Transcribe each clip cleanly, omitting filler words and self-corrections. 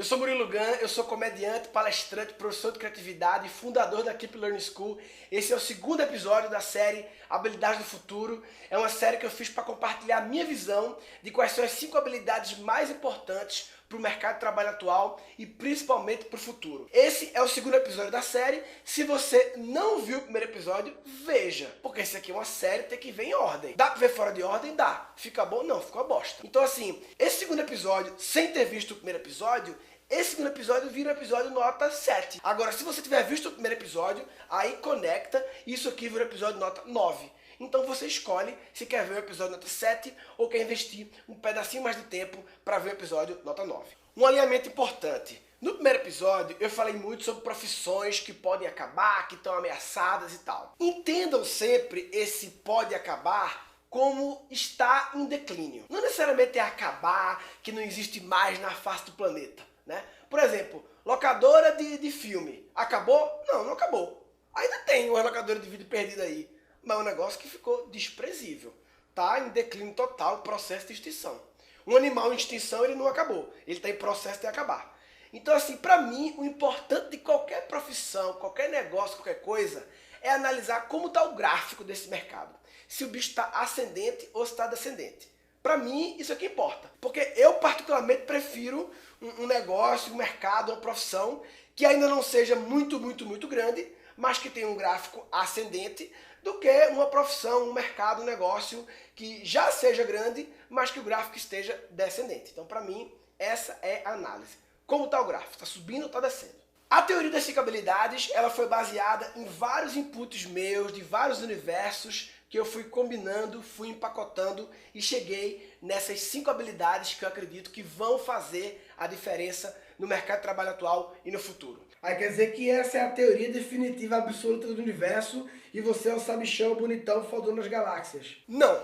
Eu sou Murilo Gun, eu sou comediante, palestrante, professor de criatividade e fundador da Keep Learning School. Esse é o segundo episódio da série Habilidades do Futuro. É uma série que eu fiz para compartilhar a minha visão de quais são as 5 habilidades mais importantes para o mercado de trabalho atual e principalmente para o futuro. Esse é o segundo episódio da série. Se você não viu o primeiro episódio, veja, porque esse aqui é uma série, tem que ver em ordem. Dá para ver fora de ordem? Dá. Fica bom? Não, ficou uma bosta. Então assim, esse segundo episódio, sem ter visto o primeiro episódio, esse segundo episódio vira um episódio nota 7. Agora, se você tiver visto o primeiro episódio, aí conecta, isso aqui vira um episódio nota 9. Então você escolhe se quer ver o episódio nota 7 ou quer investir um pedacinho mais de tempo para ver o episódio nota 9. Um alinhamento importante. No primeiro episódio eu falei muito sobre profissões que podem acabar, que estão ameaçadas e tal. Entendam sempre esse pode acabar como está em declínio. Não necessariamente é acabar, que não existe mais na face do planeta, né? Por exemplo, locadora de filme. Acabou? Não, não acabou. Ainda tem uma locadora de vídeo perdida aí. Mas é um negócio que ficou desprezível. Está em declínio total, processo de extinção. Um animal em extinção, ele não acabou. Ele está em processo de acabar. Então, assim, para mim, o importante de qualquer profissão, qualquer negócio, qualquer coisa, é analisar como está o gráfico desse mercado. Se o bicho está ascendente ou se está descendente. Para mim, isso é que importa. Porque eu, particularmente, prefiro um negócio, um mercado, uma profissão que ainda não seja muito grande, mas que tenha um gráfico ascendente, do que uma profissão, um mercado, um negócio que já seja grande, mas que o gráfico esteja descendente. Então, para mim, essa é a análise. Como está o gráfico? Está subindo ou está descendo? A teoria das 5 habilidades, ela foi baseada em vários inputs meus, de vários universos, que eu fui combinando, fui empacotando e cheguei nessas 5 habilidades que eu acredito que vão fazer a diferença no mercado de trabalho atual e no futuro. Aí quer dizer que essa é a teoria definitiva absoluta do universo e você é o sabichão bonitão fodão nas galáxias. Não,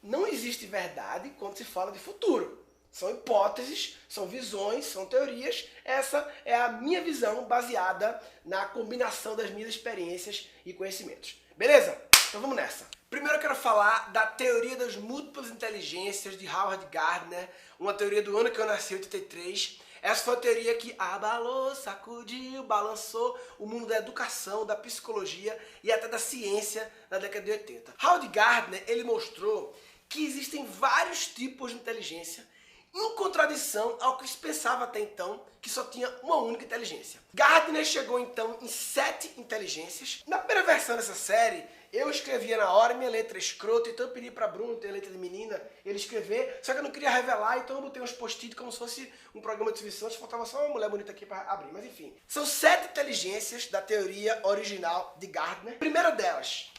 não existe verdade quando se fala de futuro. São hipóteses, são visões, são teorias. Essa é a minha visão baseada na combinação das minhas experiências e conhecimentos. Beleza? Então vamos nessa. Primeiro eu quero falar da teoria das múltiplas inteligências de Howard Gardner, uma teoria do ano que eu nasci, 83. Essa foi a teoria que abalou, sacudiu, balançou o mundo da educação, da psicologia e até da ciência na década de 80. Howard Gardner, ele mostrou que existem vários tipos de inteligência em contradição ao que se pensava até então, que só tinha uma única inteligência. Gardner chegou então em 7 inteligências. Na primeira versão dessa série, eu escrevia na hora minha letra escrota, então eu pedi para Bruno, ter letra de menina, ele escrever, só que eu não queria revelar, então eu botei uns post-it como se fosse um programa de serviço, faltava só uma mulher bonita aqui para abrir, mas enfim. São 7 inteligências da teoria original de Gardner. Primeira delas,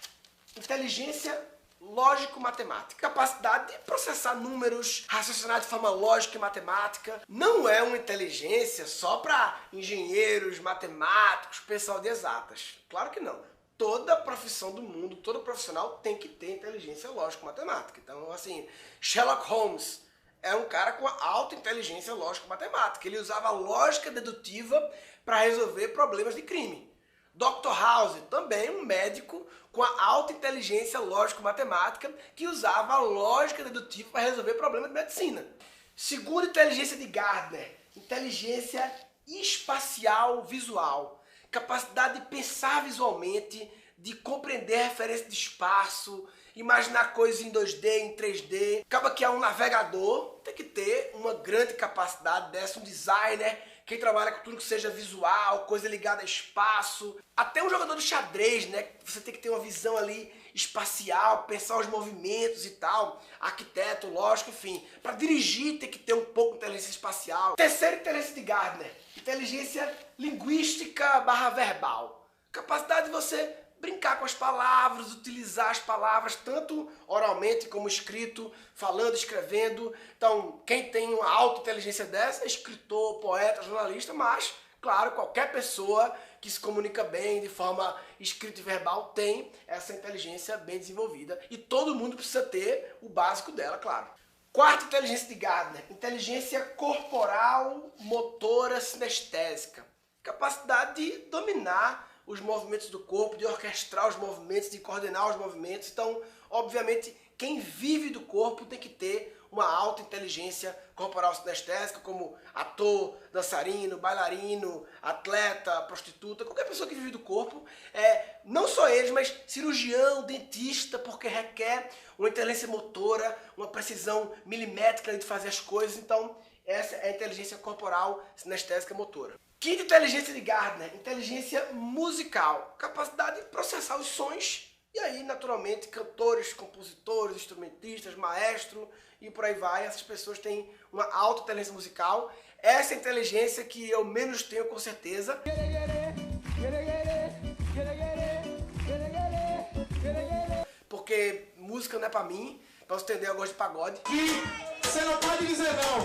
inteligência lógico-matemática. Capacidade de processar números, raciocinar de forma lógica e matemática. Não é uma inteligência só para engenheiros, matemáticos, pessoal de exatas. Claro que não. Toda profissão do mundo, todo profissional tem que ter inteligência lógico-matemática. Então, assim, Sherlock Holmes é um cara com alta inteligência lógico-matemática. Ele usava lógica dedutiva para resolver problemas de crime. Dr. House, também um médico com a alta inteligência lógico-matemática que usava a lógica dedutiva para resolver problemas de medicina. Segunda inteligência de Gardner, inteligência espacial visual. Capacidade de pensar visualmente, de compreender referência de espaço, imaginar coisas em 2D, em 3D. Acaba que é um navegador, tem que ter uma grande capacidade dessa, um designer, quem trabalha com tudo que seja visual, coisa ligada a espaço. Até um jogador de xadrez, né? Você tem que ter uma visão ali espacial, pensar os movimentos e tal. Arquiteto, lógico, enfim. Para dirigir tem que ter um pouco de inteligência espacial. Terceira inteligência de Gardner, inteligência linguística / verbal. Capacidade de você brincar com as palavras, utilizar as palavras tanto oralmente como escrito, falando, escrevendo. Então, quem tem uma alta inteligência dessa é escritor, poeta, jornalista, mas, claro, qualquer pessoa que se comunica bem de forma escrita e verbal tem essa inteligência bem desenvolvida. E todo mundo precisa ter o básico dela, claro. Quarta inteligência de Gardner, inteligência corporal, motora, sinestésica. Capacidade de dominar os movimentos do corpo, de orquestrar os movimentos, de coordenar os movimentos. Então, obviamente, quem vive do corpo tem que ter uma alta inteligência corporal sinestésica, como ator, dançarino, bailarino, atleta, prostituta, qualquer pessoa que vive do corpo, não só eles, mas cirurgião, dentista, porque requer uma inteligência motora, uma precisão milimétrica de fazer as coisas. Então, essa é a inteligência corporal sinestésica motora. Quinta inteligência de Gardner, inteligência musical, capacidade de processar os sons. E aí, naturalmente, cantores, compositores, instrumentistas, maestros e por aí vai. Essas pessoas têm uma alta inteligência musical. Essa é a inteligência que eu menos tenho, com certeza. Porque música não é pra mim. Pra você entender, eu gosto de pagode. E você não pode dizer não.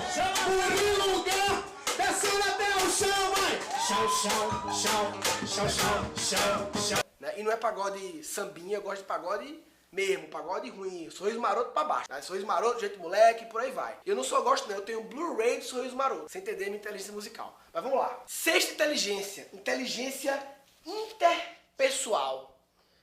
Por lugar, descendo até o chão, vai. Chão, chão, chão, chão, chão, chão, chão. E não é pagode sambinha, eu gosto de pagode mesmo, pagode ruim, Sorriso Maroto pra baixo, né? Sorriso Maroto, Jeito Moleque, por aí vai. Eu não só gosto não, eu tenho um Blu-ray de Sorriso Maroto, sem entender minha inteligência musical. Mas vamos lá. Sexta inteligência, inteligência interpessoal.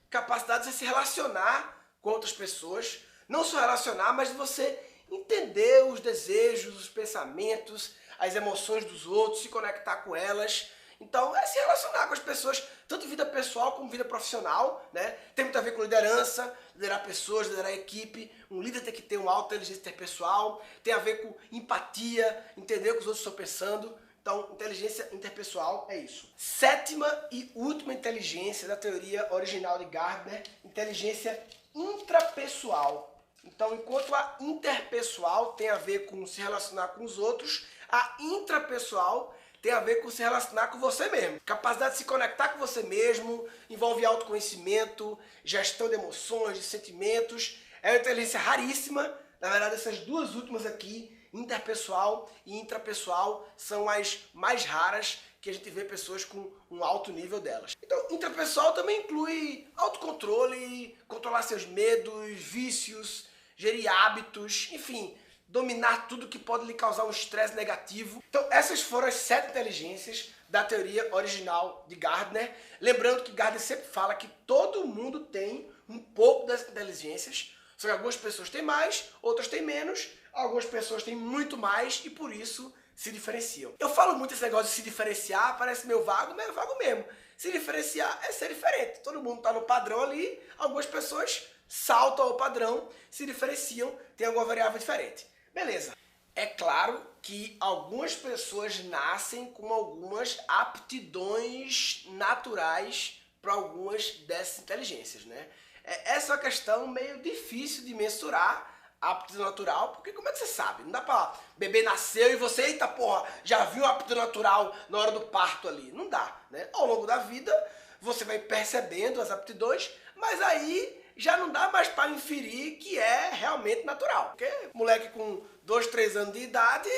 Capacidade de você se relacionar com outras pessoas, não só relacionar, mas de você entender os desejos, os pensamentos, as emoções dos outros, se conectar com elas. Então, é se relacionar com as pessoas, tanto vida pessoal como vida profissional, né? Tem muito a ver com liderança, liderar pessoas, liderar equipe. Um líder tem que ter uma alta inteligência interpessoal, tem a ver com empatia, entender o que os outros estão pensando. Então, inteligência interpessoal é isso. Sétima e última inteligência da teoria original de Gardner, inteligência intrapessoal. Então, enquanto a interpessoal tem a ver com se relacionar com os outros, a intrapessoal tem a ver com se relacionar com você mesmo. Capacidade de se conectar com você mesmo, envolve autoconhecimento, gestão de emoções, de sentimentos. É uma inteligência raríssima. Na verdade, essas duas últimas aqui, interpessoal e intrapessoal, são as mais raras que a gente vê pessoas com um alto nível delas. Então, intrapessoal também inclui autocontrole, controlar seus medos, vícios, gerir hábitos, enfim, dominar tudo que pode lhe causar um estresse negativo. Então, essas foram as 7 inteligências da teoria original de Gardner. Lembrando que Gardner sempre fala que todo mundo tem um pouco das inteligências, só que algumas pessoas têm mais, outras têm menos, algumas pessoas têm muito mais e por isso se diferenciam. Eu falo muito esse negócio de se diferenciar, parece meio vago, mas é vago mesmo. Se diferenciar é ser diferente. Todo mundo está no padrão ali, algumas pessoas saltam ao padrão, se diferenciam, tem alguma variável diferente. Beleza. É claro que algumas pessoas nascem com algumas aptidões naturais para algumas dessas inteligências, né? Essa é uma questão meio difícil de mensurar, a aptidão natural, porque como é que você sabe? Não dá pra bebê nasceu e você, eita porra, já viu a aptidão natural na hora do parto ali. Não dá, né? Ao longo da vida, você vai percebendo as aptidões, mas aí já não dá mais para inferir que é realmente natural. Porque moleque com 2, 3 anos de idade,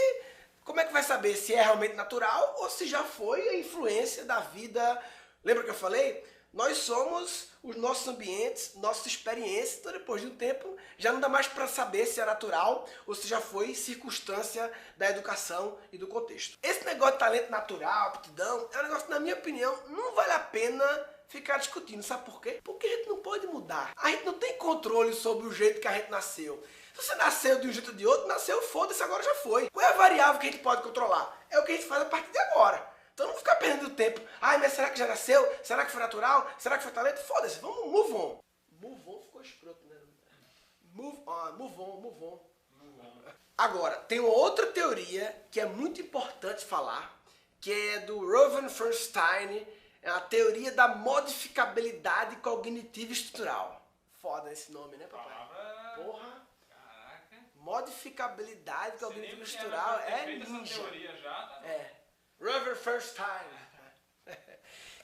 como é que vai saber se é realmente natural ou se já foi a influência da vida? Lembra que eu falei? Nós somos os nossos ambientes, nossas experiências, então depois de um tempo já não dá mais para saber se é natural ou se já foi circunstância da educação e do contexto. Esse negócio de talento natural, aptidão, é um negócio, na minha opinião, não vale a pena ficar discutindo. Sabe por quê? Porque a gente não pode mudar. A gente não tem controle sobre o jeito que a gente nasceu. Se você nasceu de um jeito ou de outro, nasceu, foda-se, agora já foi. Qual é a variável que a gente pode controlar? É o que a gente faz a partir de agora. Então não ficar perdendo tempo. Ai, mas será que já nasceu? Será que foi natural? Será que foi talento? Foda-se, vamos move on. Move on ficou escroto, né? Move on, move on, move on. Agora, tem uma outra teoria que é muito importante falar, que é do Rowan Feinstein, é a teoria da modificabilidade cognitiva estrutural. Foda esse nome, né, papai? Porra. Caraca. Modificabilidade cognitiva estrutural é ninja. Teoria já, tá? Rowan Feinstein.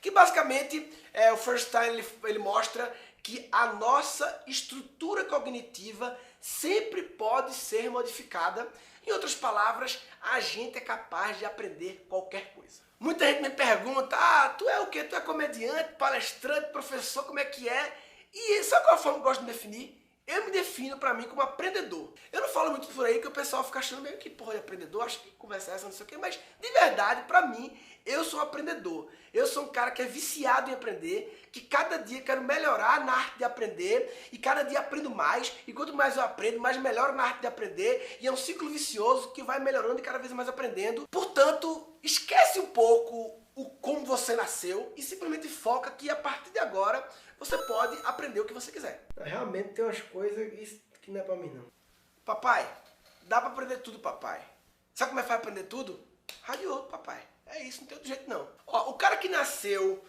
Que basicamente, o Feinstein ele mostra que a nossa estrutura cognitiva sempre pode ser modificada. Em outras palavras, a gente é capaz de aprender qualquer coisa. Muita gente me pergunta, tu é o quê? Tu é comediante, palestrante, professor, como é que é? E sabe qual é a forma que eu gosto de me definir? Eu me defino pra mim como aprendedor. Eu não falo muito por aí que o pessoal fica achando meio que porra de aprendedor, acho que conversa essa, não sei o quê, mas de verdade, pra mim, Eu sou um aprendedor. Eu sou um cara que é viciado em aprender, que cada dia quero melhorar na arte de aprender e cada dia aprendo mais. E quanto mais eu aprendo, mais melhoro na arte de aprender. E é um ciclo vicioso que vai melhorando e cada vez mais aprendendo. Portanto, esquece um pouco o como você nasceu e simplesmente foca que a partir de agora você pode aprender o que você quiser. Realmente tem umas coisas que não é pra mim não. Papai, dá pra aprender tudo, papai. Sabe como é que vai aprender tudo? Radiou, papai. É isso, não tem outro jeito não. Ó, o cara que nasceu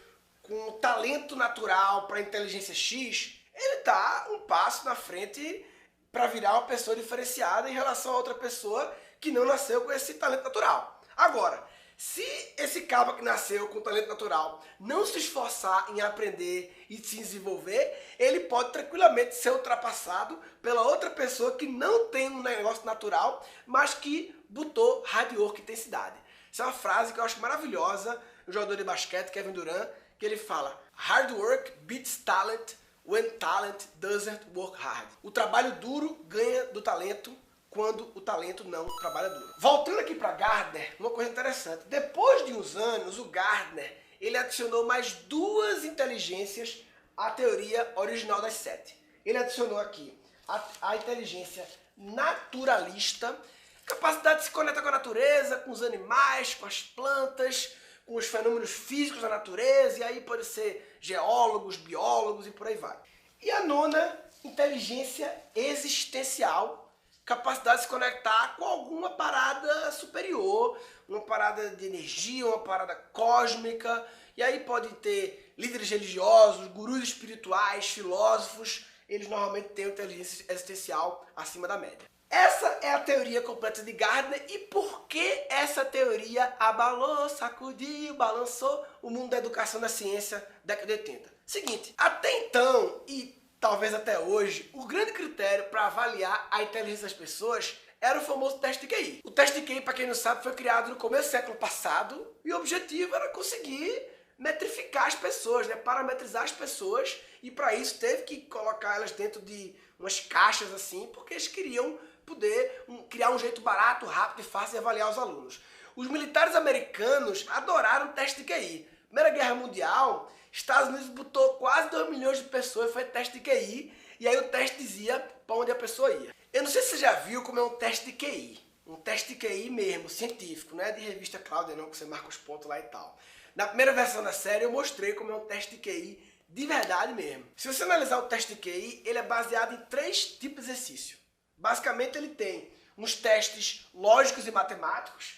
com talento natural para inteligência X, ele tá um passo na frente para virar uma pessoa diferenciada em relação a outra pessoa que não nasceu com esse talento natural. Agora, se esse cara que nasceu com talento natural não se esforçar em aprender e se desenvolver, ele pode tranquilamente ser ultrapassado pela outra pessoa que não tem um negócio natural, mas que botou hard work e intensidade. Essa é uma frase que eu acho maravilhosa do jogador de basquete, Kevin Durant, que ele fala: hard work beats talent when talent doesn't work hard. O trabalho duro ganha do talento quando o talento não trabalha duro. Voltando aqui para Gardner, uma coisa interessante. Depois de uns anos, o Gardner ele adicionou mais 2 inteligências à teoria original das 7. Ele adicionou aqui a inteligência naturalista, capacidade de se conectar com a natureza, com os animais, com as plantas, com os fenômenos físicos da natureza, e aí pode ser geólogos, biólogos e por aí vai. E a 9ª, inteligência existencial, capacidade de se conectar com alguma parada superior, uma parada de energia, uma parada cósmica, e aí pode ter líderes religiosos, gurus espirituais, filósofos, eles normalmente têm inteligência existencial acima da média. Essa é a teoria completa de Gardner. E por que essa teoria abalou, sacudiu, balançou o mundo da educação da ciência da década de 80? Seguinte, até então e talvez até hoje, o grande critério para avaliar a inteligência das pessoas era o famoso teste de QI. O teste de QI, para quem não sabe, foi criado no começo do século passado e o objetivo era conseguir metrificar as pessoas, né? Parametrizar as pessoas, e para isso teve que colocar elas dentro de umas caixas assim, porque eles queriam poder criar um jeito barato, rápido e fácil de avaliar os alunos. Os militares americanos adoraram o teste de QI. Primeira Guerra Mundial, Estados Unidos botou quase 2 milhões de pessoas e foi teste de QI, e aí o teste dizia para onde a pessoa ia. Eu não sei se você já viu como é um teste de QI. Um teste de QI mesmo, científico, não é de revista Cláudia não, que você marca os pontos lá e tal. Na primeira versão da série eu mostrei como é um teste de QI de verdade mesmo. Se você analisar o teste de QI, ele é baseado em 3 tipos de exercício. Basicamente ele tem uns testes lógicos e matemáticos,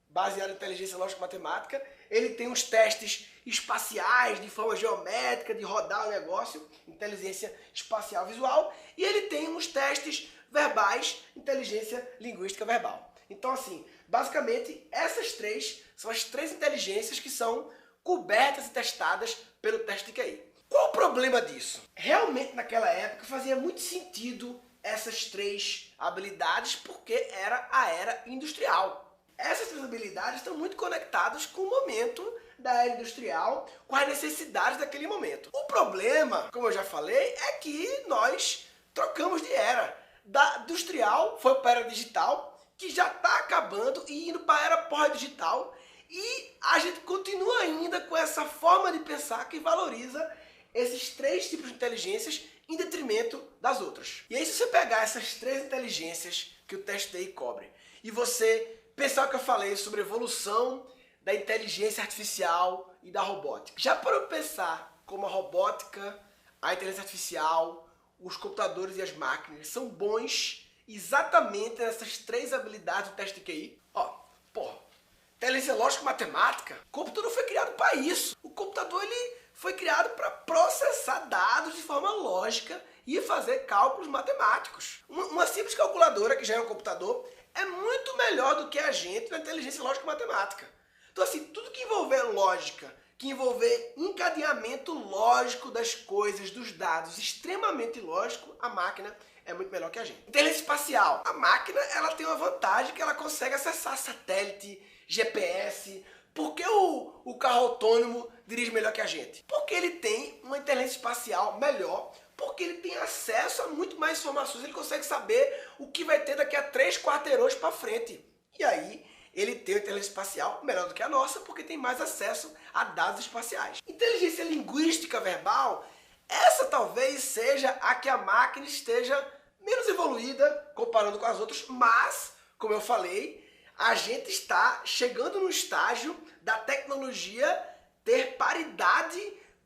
baseado em inteligência lógica e matemática. Ele tem uns testes espaciais, de forma geométrica, de rodar o negócio, inteligência espacial visual. E ele tem uns testes verbais, inteligência linguística verbal. Então assim, basicamente essas 3 são as 3 inteligências que são cobertas e testadas pelo teste de QI. Qual o problema disso? Realmente naquela época fazia muito sentido essas 3 habilidades porque era a era industrial. Essas 3 habilidades estão muito conectadas com o momento da era industrial, com as necessidades daquele momento. O problema, como eu já falei, é que nós trocamos de era. Da industrial foi para a era digital, que já está acabando e indo para a era pós-digital, e a gente continua ainda com essa forma de pensar que valoriza esses 3 tipos de inteligências em detrimento das outras. E aí se você pegar essas 3 inteligências que o teste TI cobre e você pensar o que eu falei sobre a evolução da inteligência artificial e da robótica, já parou para pensar como a robótica, a inteligência artificial, os computadores e as máquinas são bons exatamente nessas 3 habilidades do teste de QI? Inteligência lógica e matemática, o computador foi criado para isso. O computador ele foi criado para processar dados de forma lógica e fazer cálculos matemáticos. Uma simples calculadora, que já é um computador, é muito melhor do que a gente na inteligência lógica e matemática. Então assim, tudo que envolver lógica, que envolver encadeamento lógico das coisas, dos dados, extremamente lógico, a máquina é muito melhor que a gente. Inteligência espacial. A máquina ela tem uma vantagem que ela consegue acessar satélite, GPS. Por que o carro autônomo dirige melhor que a gente? Porque ele tem uma inteligência espacial melhor, porque ele tem acesso a muito mais informações, ele consegue saber o que vai ter daqui a 3 quarteirões para frente. E aí ele tem uma inteligência espacial melhor do que a nossa, porque tem mais acesso a dados espaciais. Inteligência linguística verbal, essa talvez seja a que a máquina esteja menos evoluída comparando com as outras, mas, como eu falei, a gente está chegando no estágio da tecnologia ter paridade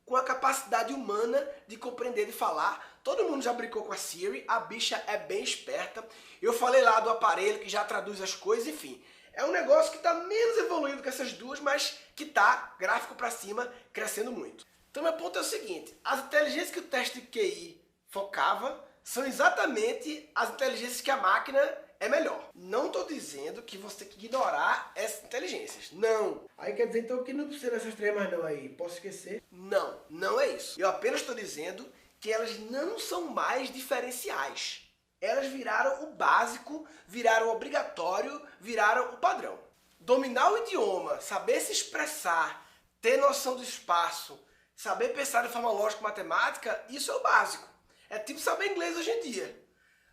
com a capacidade humana de compreender e falar. Todo mundo já brincou com a Siri, a bicha é bem esperta. Eu falei lá do aparelho que já traduz as coisas, enfim. É um negócio que está menos evoluído que essas duas, mas que está, gráfico para cima, crescendo muito. Então meu ponto é o seguinte, as inteligências que o teste de QI focava são exatamente as inteligências que a máquina é melhor. Não estou dizendo que você tem que ignorar essas inteligências. Não. Aí quer dizer então que não precisa dessas três mais não aí. Posso esquecer? Não, não é isso. Eu apenas estou dizendo que elas não são mais diferenciais. Elas viraram o básico, viraram o obrigatório, viraram o padrão. Dominar o idioma, saber se expressar, ter noção do espaço, saber pensar de forma lógico-matemática, isso é o básico. É tipo saber inglês hoje em dia.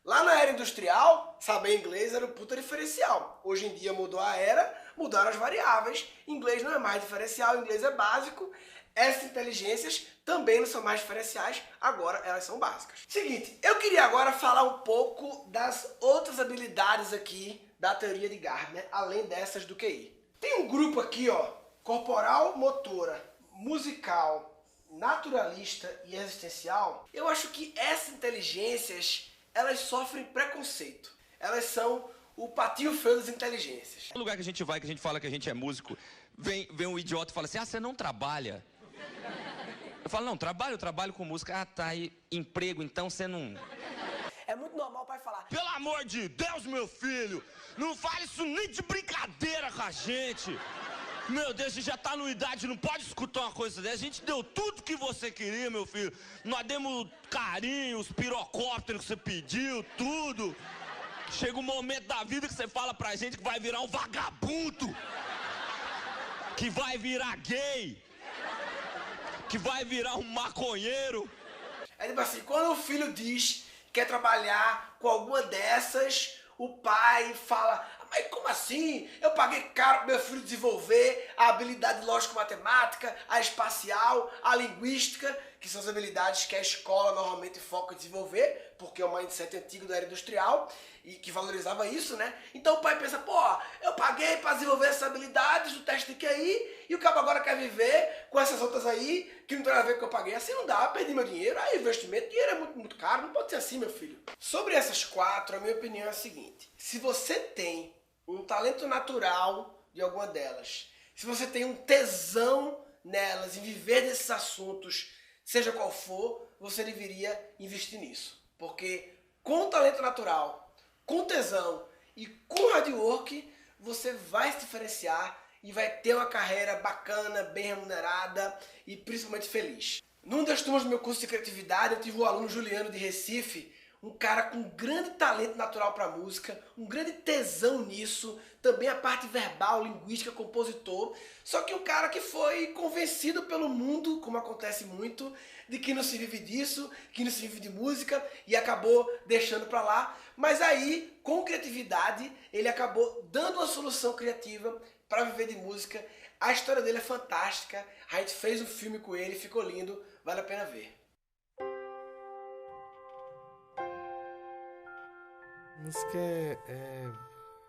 Lá na era industrial, saber inglês era um puta diferencial. Hoje em dia mudou a era, mudaram as variáveis. Inglês não é mais diferencial, inglês é básico. Essas inteligências também não são mais diferenciais, agora elas são básicas. Seguinte, eu queria agora falar um pouco das outras habilidades aqui da teoria de Gardner, além dessas do QI. Tem um grupo aqui, ó, corporal, motora, musical, naturalista e existencial. Eu acho que essas inteligências, elas sofrem preconceito. Elas são o patinho feio das inteligências. No lugar que a gente vai, que a gente fala que a gente é músico, vem um idiota e fala assim, você não trabalha? Eu falo, não, eu trabalho com música. Ah, tá, e emprego, então você não... É muito normal o pai falar, pelo amor de Deus, meu filho, não fale isso nem de brincadeira com a gente. Meu Deus, a gente já tá numa idade, não pode escutar uma coisa dessa. A gente deu tudo que você queria, meu filho. Nós demos carinho, os pirocópteros que você pediu, tudo. Chega um momento da vida que você fala pra gente que vai virar um vagabundo. Que vai virar gay. Que vai virar um maconheiro. É tipo assim, quando o filho diz que quer trabalhar com alguma dessas, o pai fala, mas como assim? Eu paguei caro pro meu filho desenvolver a habilidade lógico-matemática, a espacial, a linguística, que são as habilidades que a escola normalmente foca em desenvolver, porque é um mindset antigo da era industrial e que valorizava isso, né? Então o pai pensa, pô, eu paguei para desenvolver essas habilidades do teste de QI e o cabo agora quer viver com essas outras aí que não tem nada a ver com o que eu paguei. Assim não dá, perdi meu dinheiro, aí investimento, dinheiro é muito, muito caro, não pode ser assim, meu filho. Sobre essas quatro, a minha opinião é a seguinte, se você tem um talento natural de alguma delas, se você tem um tesão nelas, em viver desses assuntos, seja qual for, você deveria investir nisso. Porque com talento natural, com tesão e com hard work, você vai se diferenciar e vai ter uma carreira bacana, bem remunerada e principalmente feliz. Num das turmas do meu curso de criatividade, eu tive um aluno, Juliano, de Recife, um cara com grande talento natural para música, um grande tesão nisso, também a parte verbal, linguística, compositor, só que um cara que foi convencido pelo mundo, como acontece muito, de que não se vive disso, que não se vive de música, e acabou deixando para lá, mas aí, com criatividade, ele acabou dando uma solução criativa para viver de música. A história dele é fantástica, a gente fez um filme com ele, ficou lindo, vale a pena ver. Música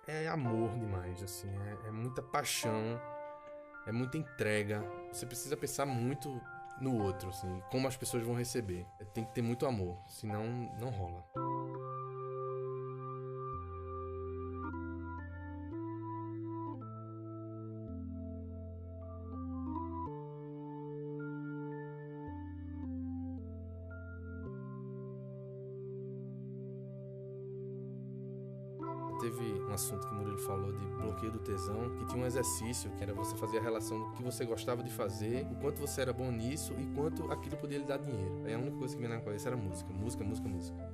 é amor demais, assim, é muita paixão, é muita entrega. Você precisa pensar muito no outro, assim, como as pessoas vão receber. Tem que ter muito amor, senão não rola. Teve um assunto que o Murilo falou de bloqueio do tesão, que tinha um exercício, que era você fazer a relação do que você gostava de fazer, o quanto você era bom nisso e quanto aquilo podia lhe dar dinheiro. Aí a única coisa que me vinha na cabeça era música.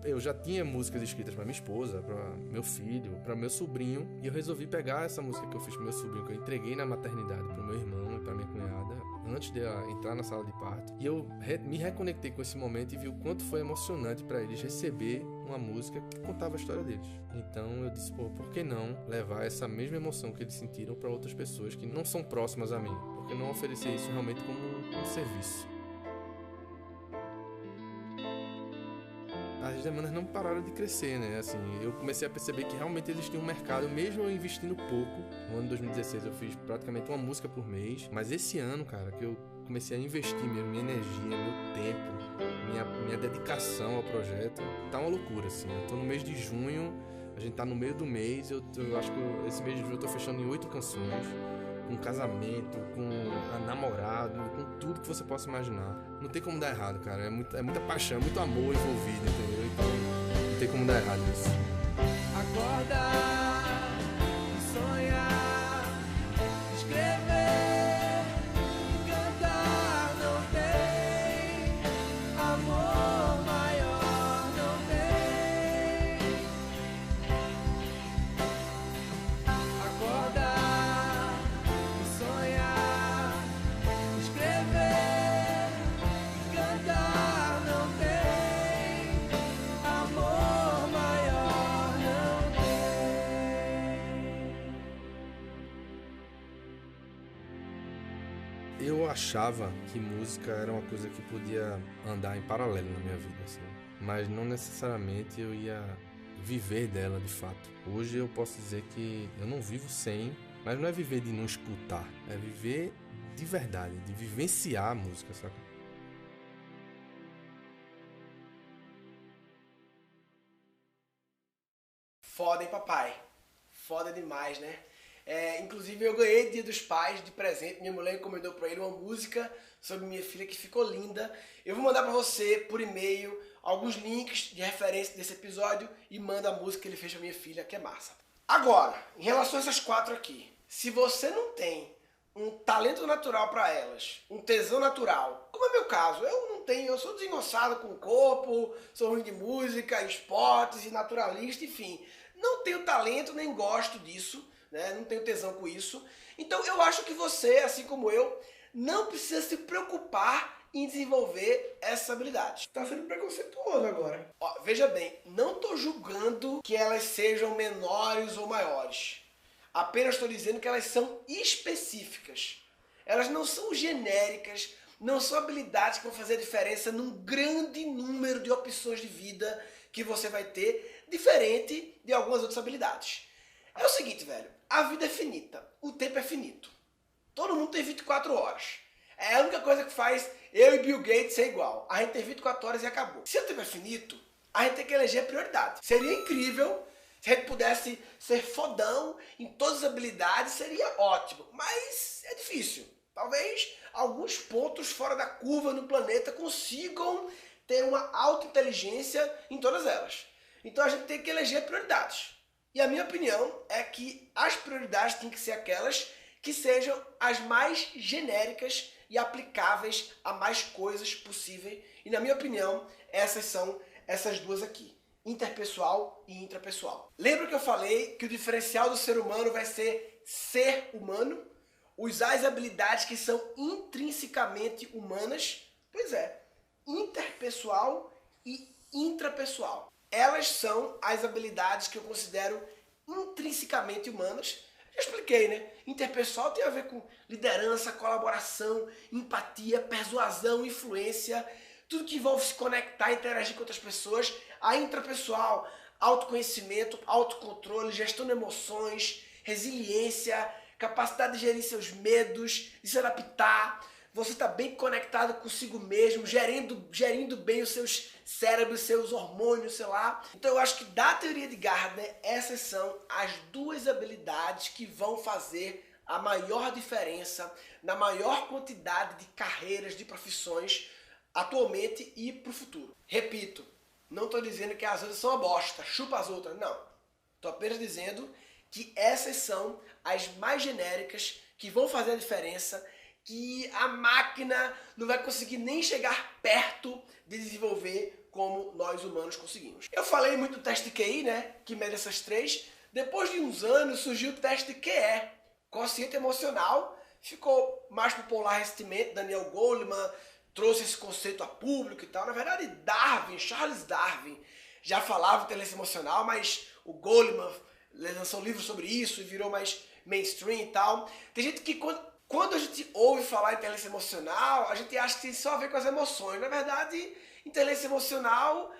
Eu já tinha músicas escritas pra minha esposa, pra meu filho, pra meu sobrinho, e eu resolvi pegar essa música que eu fiz pro meu sobrinho, que eu entreguei na maternidade pro meu irmão e pra minha cunhada, antes de ela entrar na sala de parto. E eu me reconectei com esse momento e vi o quanto foi emocionante para eles receber uma música que contava a história deles. Então eu disse, pô, por que não levar essa mesma emoção que eles sentiram para outras pessoas que não são próximas a mim? Por que não oferecer isso realmente como um serviço? As demandas não pararam de crescer, né? Assim, eu comecei a perceber que realmente existia um mercado, mesmo eu investindo pouco. No ano de 2016 eu fiz praticamente uma música por mês, mas esse ano, cara, que eu comecei a investir mesmo, minha energia, meu tempo, minha dedicação ao projeto, tá uma loucura, assim. Eu tô no mês de junho, a gente tá no meio do mês, eu acho que esse mês de junho eu tô fechando em 8 canções, com casamento, com namorado, com tudo que você possa imaginar. Não tem como dar errado, cara. É muita paixão, é muito amor envolvido, entendeu? Então não tem como dar errado isso. Acorda e sonhar, escrever, cantar, não tem amor maior, não tem. Acorda e sonhar, escrever, cantar, não tem amor maior, não tem. Eu achava que música era uma coisa que podia andar em paralelo na minha vida, assim. Mas não necessariamente eu ia viver dela de fato. Hoje eu posso dizer que eu não vivo sem, mas não é viver de não escutar, é viver de verdade, de vivenciar a música, saca? Foda, hein, papai? Foda demais, né? Inclusive eu ganhei Dia dos Pais de presente. Minha mulher encomendou pra ele uma música sobre minha filha que ficou linda. Eu vou mandar pra você por e-mail alguns links de referência desse episódio e manda a música que ele fez pra minha filha, que é massa. Agora, em relação a essas 4 aqui, se você não tem um talento natural pra elas, um tesão natural, como é meu caso, eu não tenho, eu sou desengonçado com o corpo, sou ruim de música, esportes e naturalista, enfim, não tenho talento nem gosto disso, né? Não tenho tesão com isso. Então eu acho que você, assim como eu, não precisa se preocupar em desenvolver essa habilidade. Tá sendo preconceituoso agora. Ó, veja bem, não tô julgando que elas sejam menores ou maiores. Apenas estou dizendo que elas são específicas. Elas não são genéricas, não são habilidades que vão fazer a diferença num grande número de opções de vida que você vai ter, diferente de algumas outras habilidades. É o seguinte, velho, a vida é finita, o tempo é finito. Todo mundo tem 24 horas. É a única coisa que faz eu e Bill Gates ser igual. A gente tem 24 horas e acabou. Se o tempo é finito, a gente tem que eleger prioridade. Seria incrível se a gente pudesse ser fodão em todas as habilidades, seria ótimo. Mas é difícil. Talvez alguns pontos fora da curva no planeta consigam ter uma auto-inteligência em todas elas. Então a gente tem que eleger prioridades. E a minha opinião é que as prioridades têm que ser aquelas que sejam as mais genéricas e aplicáveis a mais coisas possíveis. E na minha opinião, essas são essas duas aqui: interpessoal e intrapessoal. Lembra que eu falei que o diferencial do ser humano vai ser humano? Usar as habilidades que são intrinsecamente humanas? Pois é, interpessoal e intrapessoal. Elas são as habilidades que eu considero intrinsecamente humanas. Já expliquei, né? Interpessoal tem a ver com liderança, colaboração, empatia, persuasão, influência, tudo que envolve se conectar, interagir com outras pessoas. A intrapessoal, autoconhecimento, autocontrole, gestão de emoções, resiliência, capacidade de gerir seus medos, de se adaptar. Você está bem conectado consigo mesmo, gerindo bem os seus cérebros, seus hormônios, sei lá. Então eu acho que da teoria de Gardner, essas são as duas habilidades que vão fazer a maior diferença na maior quantidade de carreiras, de profissões, atualmente e para o futuro. Repito, não estou dizendo que as outras são uma bosta, chupa as outras, não. Estou apenas dizendo que essas são as mais genéricas, que vão fazer a diferença, que a máquina não vai conseguir nem chegar perto de desenvolver como nós humanos conseguimos. Eu falei muito do teste de QI, né, que mede essas três. Depois de uns anos surgiu o teste de QE, Quociente Emocional, ficou mais popular recentemente. Daniel Goleman trouxe esse conceito a público e tal. Na verdade, Charles Darwin, já falava em inteligência emocional, mas o Goleman lançou um livro sobre isso e virou mais mainstream e tal. Tem gente que quando a gente ouve falar em inteligência emocional, a gente acha que tem só a ver com as emoções. Na verdade, inteligência emocional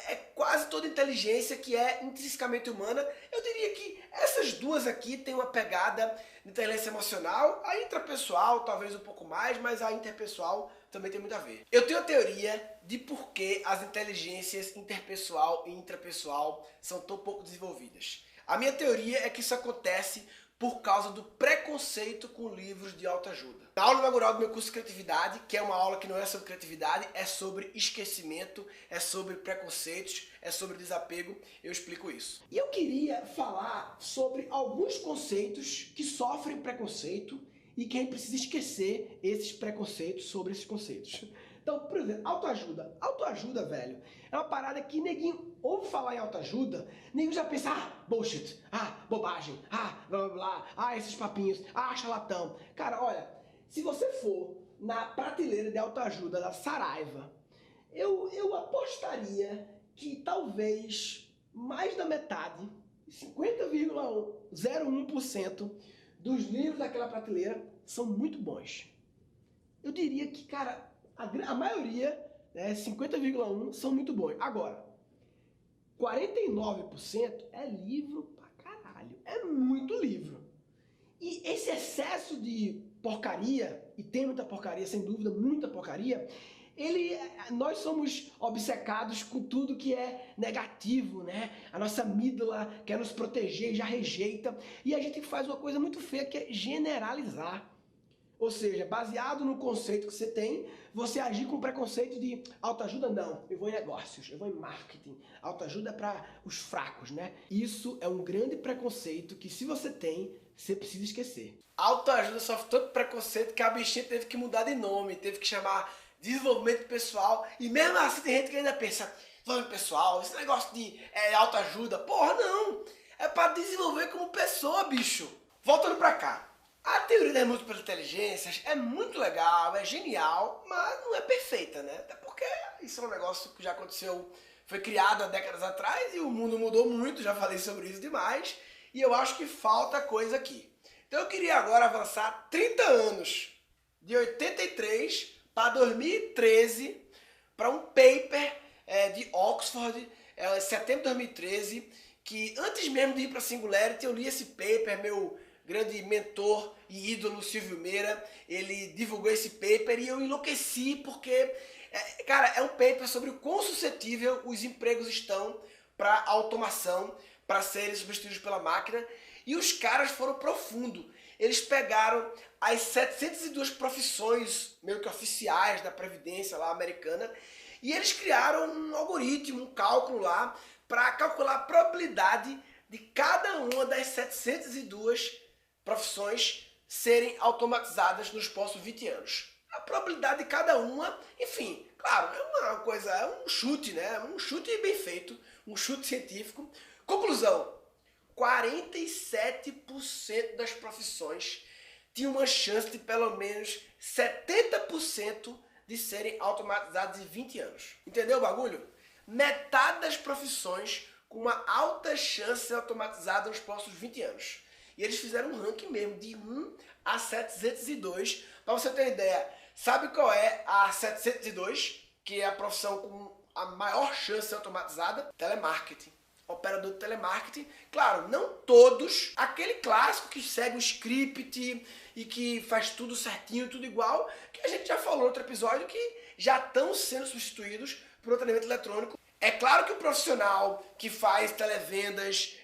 é quase toda inteligência que é intrinsecamente humana. Eu diria que essas duas aqui têm uma pegada de inteligência emocional. A intrapessoal talvez um pouco mais, mas a interpessoal também tem muito a ver. Eu tenho a teoria de por que as inteligências interpessoal e intrapessoal são tão pouco desenvolvidas. A minha teoria é que isso acontece por causa do preconceito com livros de autoajuda. Na aula inaugural do meu curso de criatividade, que é uma aula que não é sobre criatividade, é sobre esquecimento, é sobre preconceitos, é sobre desapego, eu explico isso. E eu queria falar sobre alguns conceitos que sofrem preconceito e que a gente precisa esquecer esses preconceitos sobre esses conceitos. Então, por exemplo, autoajuda. Autoajuda, velho, é uma parada que neguinho ouve falar em autoajuda, neguinho já pensa, bullshit, bobagem, blá blá blá, esses papinhos, charlatão. Cara, olha, se você for na prateleira de autoajuda da Saraiva, eu apostaria que talvez mais da metade, 50,01% dos livros daquela prateleira são muito bons. Eu diria que, cara, a maioria, 50,1%, são muito bons. Agora, 49% é livro pra caralho. É muito livro. E esse excesso de porcaria, e tem muita porcaria, sem dúvida, muita porcaria, nós somos obcecados com tudo que é negativo, né? A nossa amígdala quer nos proteger, já rejeita. E a gente faz uma coisa muito feia, que é generalizar. Ou seja, baseado no conceito que você tem, você agir com preconceito de autoajuda, não. Eu vou em negócios, eu vou em marketing. Autoajuda é para os fracos, né? Isso é um grande preconceito que, se você tem, você precisa esquecer. Autoajuda sofre tanto preconceito que a bichinha teve que mudar de nome, teve que chamar desenvolvimento pessoal. E mesmo assim tem gente que ainda pensa, desenvolvimento pessoal, esse negócio de autoajuda, porra, não. É para desenvolver como pessoa, bicho. Voltando pra cá. A teoria das múltiplas inteligências é muito legal, é genial, mas não é perfeita, né? Até porque isso é um negócio que já aconteceu, foi criado há décadas atrás e o mundo mudou muito, já falei sobre isso demais, e eu acho que falta coisa aqui. Então eu queria agora avançar 30 anos, de 83 para 2013, para um paper de Oxford, setembro de 2013, que antes mesmo de ir para a Singularity, eu li esse paper, meu grande mentor e ídolo Silvio Meira, ele divulgou esse paper e eu enlouqueci porque, cara, é um paper sobre o quão suscetível os empregos estão para automação, para serem substituídos pela máquina, e os caras foram profundo. Eles pegaram as 702 profissões meio que oficiais da Previdência lá americana e eles criaram um algoritmo, um cálculo lá para calcular a probabilidade de cada uma das 702 profissões serem automatizadas nos próximos 20 anos. A probabilidade de cada uma, enfim, claro, é uma coisa, é um chute, né? Um chute bem feito, um chute científico. Conclusão, 47% das profissões tinham uma chance de pelo menos 70% de serem automatizadas em 20 anos. Entendeu o bagulho? Metade das profissões com uma alta chance de ser automatizada nos próximos 20 anos. E eles fizeram um ranking mesmo, de 1 a 702. Para você ter uma ideia, sabe qual é a 702? Que é a profissão com a maior chance de ser automatizada? Telemarketing. Operador de telemarketing. Claro, não todos. Aquele clássico que segue o script e que faz tudo certinho, tudo igual, que a gente já falou no outro episódio, que já estão sendo substituídos por um treinamento eletrônico. É claro que o profissional que faz televendas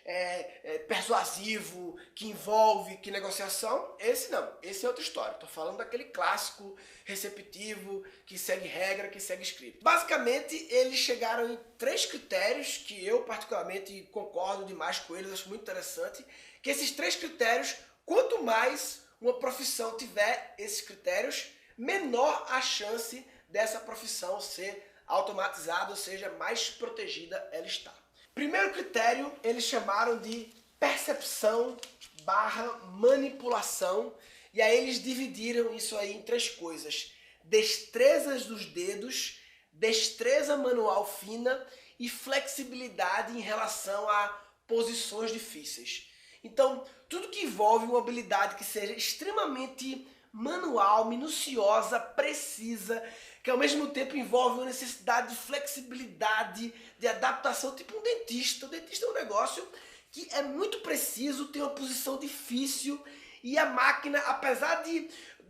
persuasivo, que envolve, que negociação, esse não. Esse é outra história. Estou falando daquele clássico receptivo, que segue regra, que segue script. Basicamente, eles chegaram em 3 critérios que eu particularmente concordo demais com eles, acho muito interessante, que esses 3 critérios, quanto mais uma profissão tiver esses critérios, menor a chance dessa profissão ser automatizada, ou seja, mais protegida ela está. Primeiro critério, eles chamaram de percepção/manipulação. E aí eles dividiram isso aí em 3 coisas: destrezas dos dedos, destreza manual fina e flexibilidade em relação a posições difíceis. Então, tudo que envolve uma habilidade que seja extremamente manual, minuciosa, precisa, que ao mesmo tempo envolve uma necessidade de flexibilidade, de adaptação, tipo um dentista. O dentista é um negócio que é muito preciso, tem uma posição difícil, e a máquina, apesar de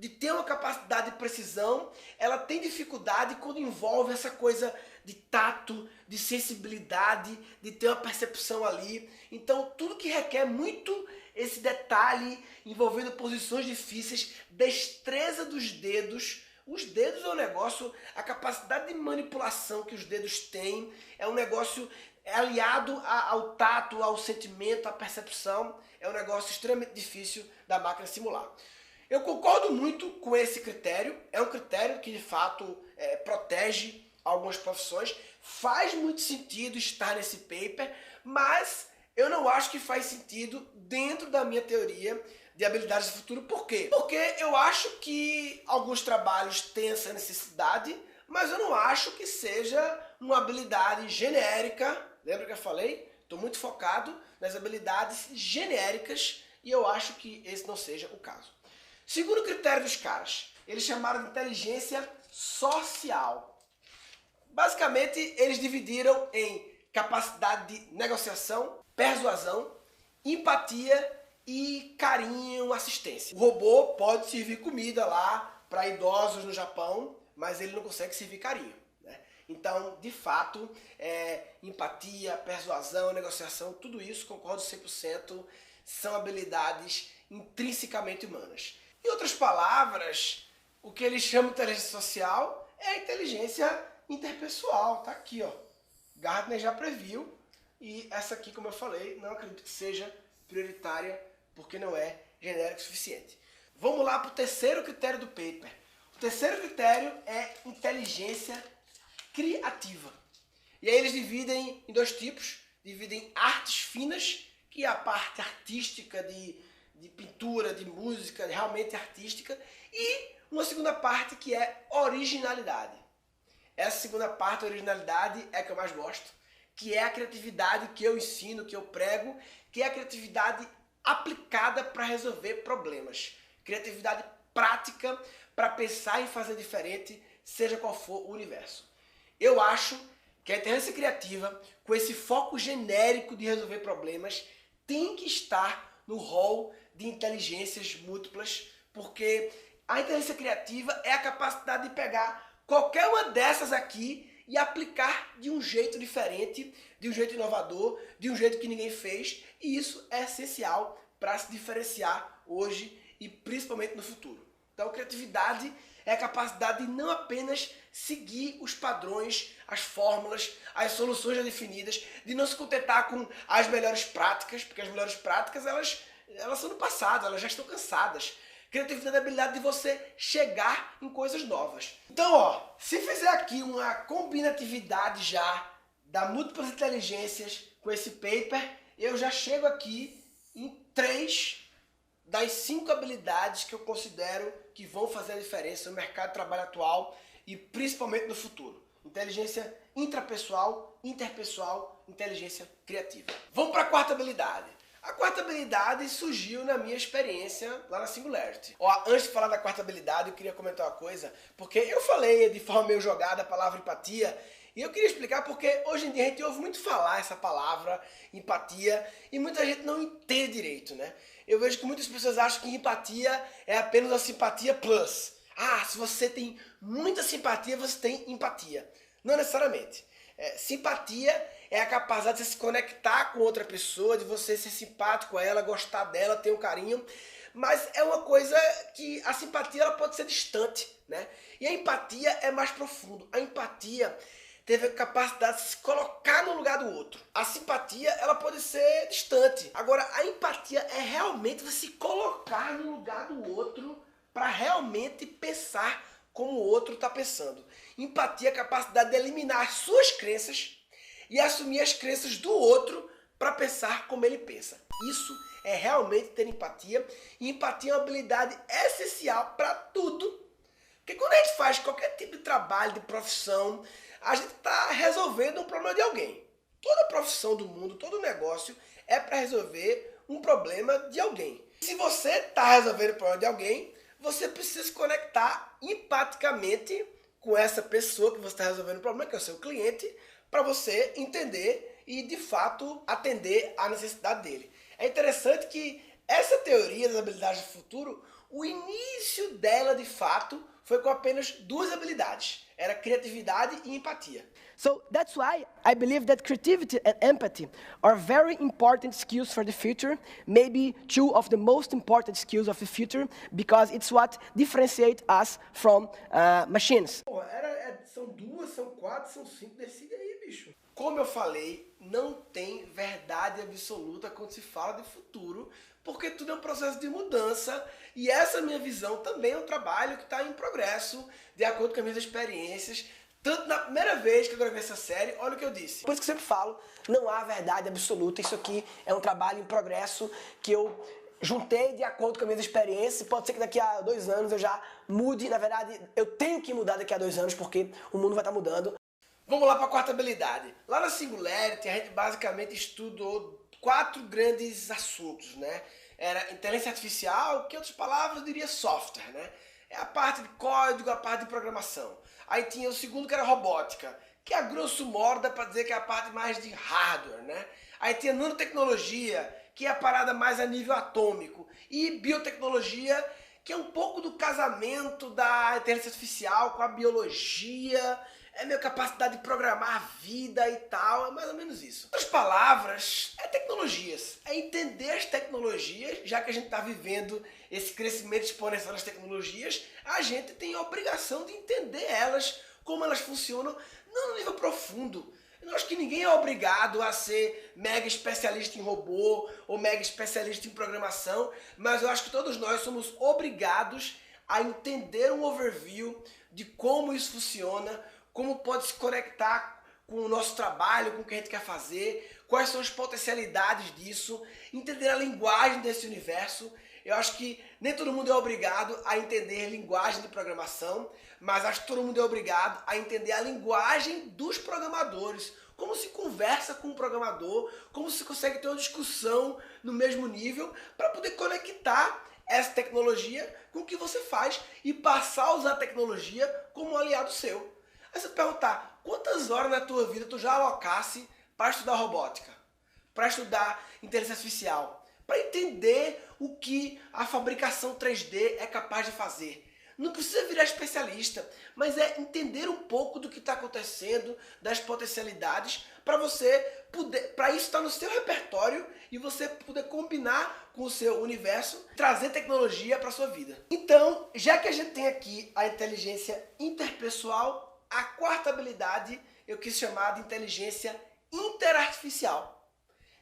ter uma capacidade de precisão, ela tem dificuldade quando envolve essa coisa de tato, de sensibilidade, de ter uma percepção ali. Então, tudo que requer muito esse detalhe, envolvendo posições difíceis, destreza dos dedos. Os dedos é um negócio, a capacidade de manipulação que os dedos têm é um negócio aliado ao tato, ao sentimento, à percepção. É um negócio extremamente difícil da máquina simular. Eu concordo muito com esse critério, é um critério que de fato protege algumas profissões, faz muito sentido estar nesse paper, mas eu não acho que faz sentido dentro da minha teoria de habilidades do futuro. Por quê? Porque eu acho que alguns trabalhos têm essa necessidade, mas eu não acho que seja uma habilidade genérica. Lembra que eu falei? Estou muito focado nas habilidades genéricas e eu acho que esse não seja o caso. Segundo critério dos caras, eles chamaram de inteligência social. Basicamente, eles dividiram em capacidade de negociação, persuasão, empatia e carinho, assistência. O robô pode servir comida lá para idosos no Japão, mas ele não consegue servir carinho, né? Então, de fato, empatia, persuasão, negociação, tudo isso, concordo 100%, são habilidades intrinsecamente humanas. Em outras palavras, o que eles chamam de inteligência social é a inteligência interpessoal. Tá aqui, ó. Gardner já previu, e essa aqui, como eu falei, não acredito que seja prioritária, porque não é genérico o suficiente. Vamos lá para o terceiro critério do paper. O terceiro critério é inteligência criativa. E aí eles dividem em 2 tipos. Dividem artes finas, que é a parte artística de pintura, de música, realmente artística, e uma segunda parte que é originalidade. Essa segunda parte, originalidade, é a que eu mais gosto, que é a criatividade que eu ensino, que eu prego, que é a criatividade aplicada para resolver problemas. Criatividade prática para pensar e fazer diferente, seja qual for o universo. Eu acho que a inteligência criativa, com esse foco genérico de resolver problemas, tem que estar no rol de inteligências múltiplas, porque a inteligência criativa é a capacidade de pegar qualquer uma dessas aqui e aplicar de um jeito diferente, de um jeito inovador, de um jeito que ninguém fez, e isso é essencial para se diferenciar hoje e principalmente no futuro. Então, criatividade é a capacidade de não apenas seguir os padrões, as fórmulas, as soluções já definidas, de não se contentar com as melhores práticas, porque as melhores práticas elas são do passado, elas já estão cansadas. Criatividade é a habilidade de você chegar em coisas novas. Então, ó, se fizer aqui uma combinatividade já da múltiplas inteligências com esse paper, eu já chego aqui em 3 das 5 habilidades que eu considero que vão fazer a diferença no mercado de trabalho atual e principalmente no futuro. Inteligência intrapessoal, interpessoal, inteligência criativa. Vamos para a 4ª habilidade. A 4ª habilidade surgiu na minha experiência lá na Singularity. Ó, antes de falar da 4ª habilidade, eu queria comentar uma coisa, porque eu falei de forma meio jogada a palavra empatia, e eu queria explicar porque hoje em dia a gente ouve muito falar essa palavra, empatia, e muita gente não entende direito, né? Eu vejo que muitas pessoas acham que empatia é apenas a simpatia plus. Ah, se você tem muita simpatia, você tem empatia. Não necessariamente. Simpatia é a capacidade de você se conectar com outra pessoa, de você ser simpático a ela, gostar dela, ter um carinho. Mas é uma coisa que a simpatia ela pode ser distante, né? E a empatia é mais profundo. A empatia teve a capacidade de se colocar no lugar do outro. A simpatia ela pode ser distante. Agora, a empatia é realmente você se colocar no lugar do outro para realmente pensar como o outro está pensando. Empatia é a capacidade de eliminar suas crenças e assumir as crenças do outro para pensar como ele pensa. Isso é realmente ter empatia, e empatia é uma habilidade essencial para tudo. Porque quando a gente faz qualquer tipo de trabalho, de profissão, a gente está resolvendo um problema de alguém. Toda profissão do mundo, todo negócio é para resolver um problema de alguém. Se você está resolvendo o problema de alguém, você precisa se conectar empaticamente com essa pessoa que você está resolvendo o problema, que é o seu cliente, para você entender e, de fato, atender à necessidade dele. É interessante que essa teoria das habilidades do futuro, o início dela, de fato, foi com apenas 2 habilidades. Era criatividade e empatia. So that's why I believe that creativity and empathy are very important skills for the future, maybe 2 of the most important skills of the future, because it's what differentiates us from machines. Pô, são 2, são 4, são 5, decide aí, bicho. Como eu falei, não tem verdade absoluta quando se fala de futuro, porque tudo é um processo de mudança, e essa minha visão também é um trabalho que está em progresso, de acordo com as minhas experiências. Tanto na primeira vez que eu gravei essa série, olha o que eu disse. Por isso que eu sempre falo, não há verdade absoluta, isso aqui é um trabalho em progresso que eu juntei de acordo com as minhas experiências. Pode ser que daqui a 2 anos eu já mude, na verdade eu tenho que mudar daqui a 2 anos porque o mundo vai estar mudando. Vamos lá para a quarta habilidade. Lá na Singularity a gente basicamente estudou 4 grandes assuntos, né? Era inteligência artificial, que em outras palavras eu diria software, né? É a parte de código, a parte de programação. Aí tinha o segundo que era robótica, que a grosso modo dá para dizer que é a parte mais de hardware, né? Aí tinha nanotecnologia, que é a parada mais a nível atômico. E biotecnologia, que é um pouco do casamento da inteligência artificial com a biologia. É minha capacidade de programar a vida e tal, é mais ou menos isso. Outras palavras, é tecnologias. É entender as tecnologias, já que a gente está vivendo esse crescimento exponencial das tecnologias, a gente tem a obrigação de entender elas, como elas funcionam, não no nível profundo. Eu acho que ninguém é obrigado a ser mega especialista em robô ou mega especialista em programação, mas eu acho que todos nós somos obrigados a entender um overview de como isso funciona, como pode se conectar com o nosso trabalho, com o que a gente quer fazer, quais são as potencialidades disso, entender a linguagem desse universo. Eu acho que nem todo mundo é obrigado a entender linguagem de programação, mas acho que todo mundo é obrigado a entender a linguagem dos programadores, como se conversa com um programador, como se consegue ter uma discussão no mesmo nível para poder conectar essa tecnologia com o que você faz e passar a usar a tecnologia como um aliado seu. Aí você perguntar, quantas horas na tua vida tu já alocasse para estudar robótica, para estudar inteligência artificial, para entender o que a fabricação 3D é capaz de fazer? Não precisa virar especialista, mas é entender um pouco do que está acontecendo, das potencialidades, para você poder, para isso estar no seu repertório e você poder combinar com o seu universo, trazer tecnologia para a sua vida. Então, já que a gente tem aqui a inteligência interpessoal, a quarta habilidade eu quis chamar de inteligência interartificial.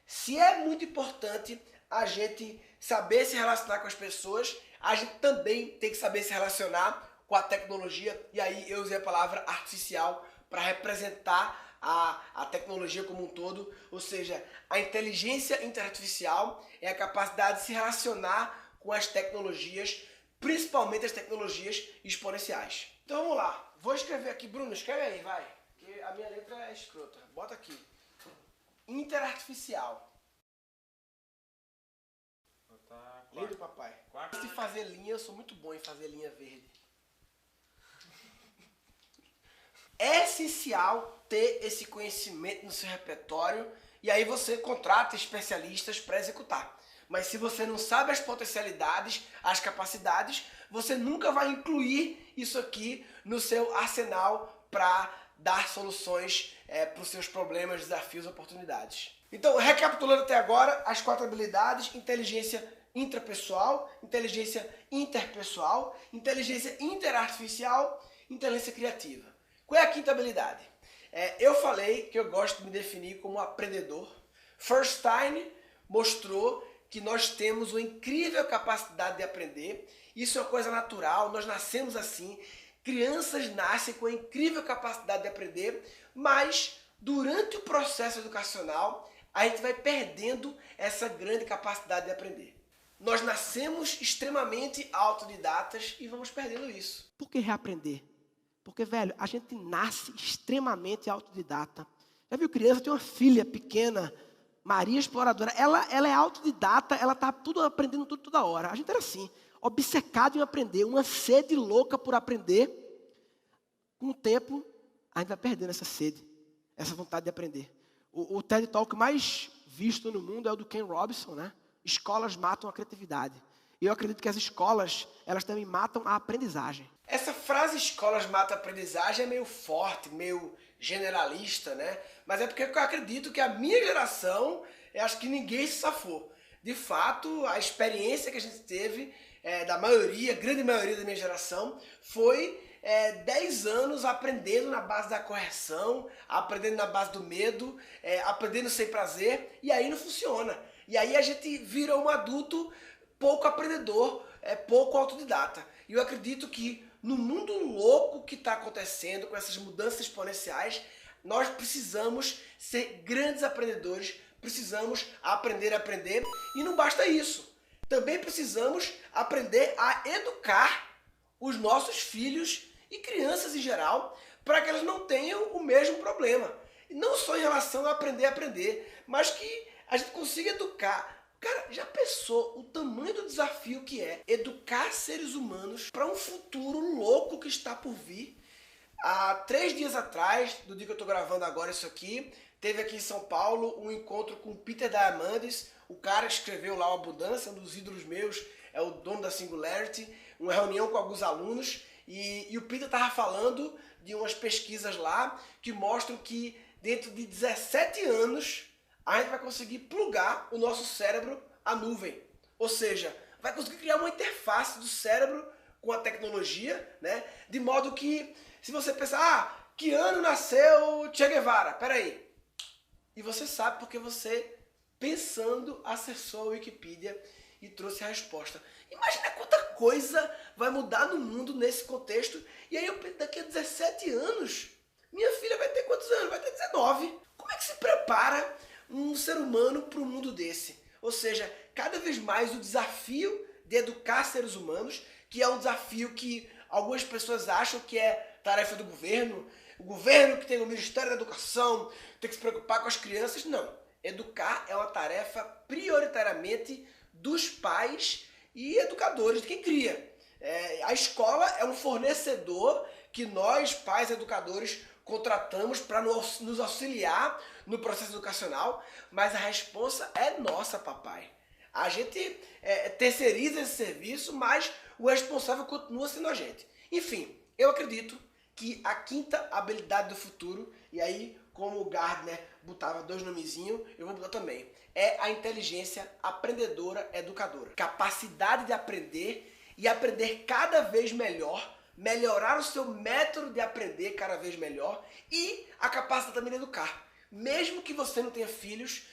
Se é muito importante a gente saber se relacionar com as pessoas, a gente também tem que saber se relacionar com a tecnologia, e aí eu usei a palavra artificial para representar a tecnologia como um todo, ou seja, a inteligência interartificial é a capacidade de se relacionar com as tecnologias, principalmente as tecnologias exponenciais. Então vamos lá. Vou escrever aqui, Bruno, escreve aí, vai. Porque a minha letra é escrota. Bota aqui. Interartificial. Lindo, papai. Se fazer linha, eu sou muito bom em fazer linha verde. É essencial ter esse conhecimento no seu repertório e aí você contrata especialistas para executar. Mas se você não sabe as potencialidades, as capacidades, você nunca vai incluir isso aqui no seu arsenal para dar soluções para os seus problemas, desafios, oportunidades. Então, recapitulando até agora, as 4 habilidades: inteligência intrapessoal, inteligência interpessoal, inteligência interartificial, inteligência criativa. Qual é a quinta habilidade? Eu falei que eu gosto de me definir como aprendedor. Feuerstein mostrou que nós temos uma incrível capacidade de aprender. Isso é uma coisa natural, nós nascemos assim. Crianças nascem com a incrível capacidade de aprender, mas durante o processo educacional, a gente vai perdendo essa grande capacidade de aprender. Nós nascemos extremamente autodidatas e vamos perdendo isso. Por que reaprender? Porque, velho, a gente nasce extremamente autodidata. Já viu criança? Tem uma filha pequena, Maria Exploradora. Ela é autodidata, ela tá tudo aprendendo tudo toda hora. A gente era assim, obcecado em aprender, uma sede louca por aprender. Com o tempo, a gente vai perdendo essa sede, essa vontade de aprender. O TED Talk mais visto no mundo é o do Ken Robinson, né? Escolas matam a criatividade. E eu acredito que as escolas, elas também matam a aprendizagem. Essa frase escolas matam a aprendizagem é meio forte, meio generalista, né? Mas é porque eu acredito que a minha geração, eu acho que ninguém se safou. De fato, a experiência que a gente teve, da maioria, grande maioria da minha geração, foi 10 anos aprendendo na base da correção, aprendendo na base do medo, aprendendo sem prazer, e aí não funciona. E aí a gente vira um adulto pouco aprendedor, pouco autodidata. E eu acredito que no mundo louco que está acontecendo, com essas mudanças exponenciais, nós precisamos ser grandes aprendedores, precisamos aprender a aprender, e não basta isso. Também precisamos aprender a educar os nossos filhos e crianças em geral, para que elas não tenham o mesmo problema. E não só em relação a aprender, mas que a gente consiga educar. Cara, já pensou o tamanho do desafio que é educar seres humanos para um futuro louco que está por vir? Há 3 dias atrás, do dia que eu estou gravando agora isso aqui, teve aqui em São Paulo um encontro com o Peter Diamandis, o cara que escreveu lá o Abundância, um dos ídolos meus, é o dono da Singularity, uma reunião com alguns alunos, e o Peter estava falando de umas pesquisas lá que mostram que dentro de 17 anos a gente vai conseguir plugar o nosso cérebro à nuvem. Ou seja, vai conseguir criar uma interface do cérebro com a tecnologia, né? De modo que, se você pensar, que ano nasceu Che Guevara? Peraí. E você sabe porque você, pensando, acessou a Wikipedia e trouxe a resposta. Imagina quanta coisa vai mudar no mundo nesse contexto. E aí, daqui a 17 anos, minha filha vai ter quantos anos? Vai ter 19. Como é que se prepara um ser humano para um mundo desse? Ou seja, cada vez mais o desafio de educar seres humanos, que é um desafio que algumas pessoas acham que é tarefa do governo, o governo que tem o Ministério da Educação, tem que se preocupar com as crianças. Não. Educar é uma tarefa prioritariamente dos pais e educadores, de quem cria. A escola é um fornecedor que nós, pais educadores, contratamos para nos auxiliar no processo educacional, mas a responsa é nossa, papai. A gente terceiriza esse serviço, mas o responsável continua sendo a gente. Enfim, eu acredito que a quinta habilidade do futuro, e aí, como o Gardner botava 2 nomezinhos, eu vou botar também, é a inteligência aprendedora educadora. Capacidade de aprender e aprender cada vez melhor, melhorar o seu método de aprender cada vez melhor e a capacidade também de educar. Mesmo que você não tenha filhos,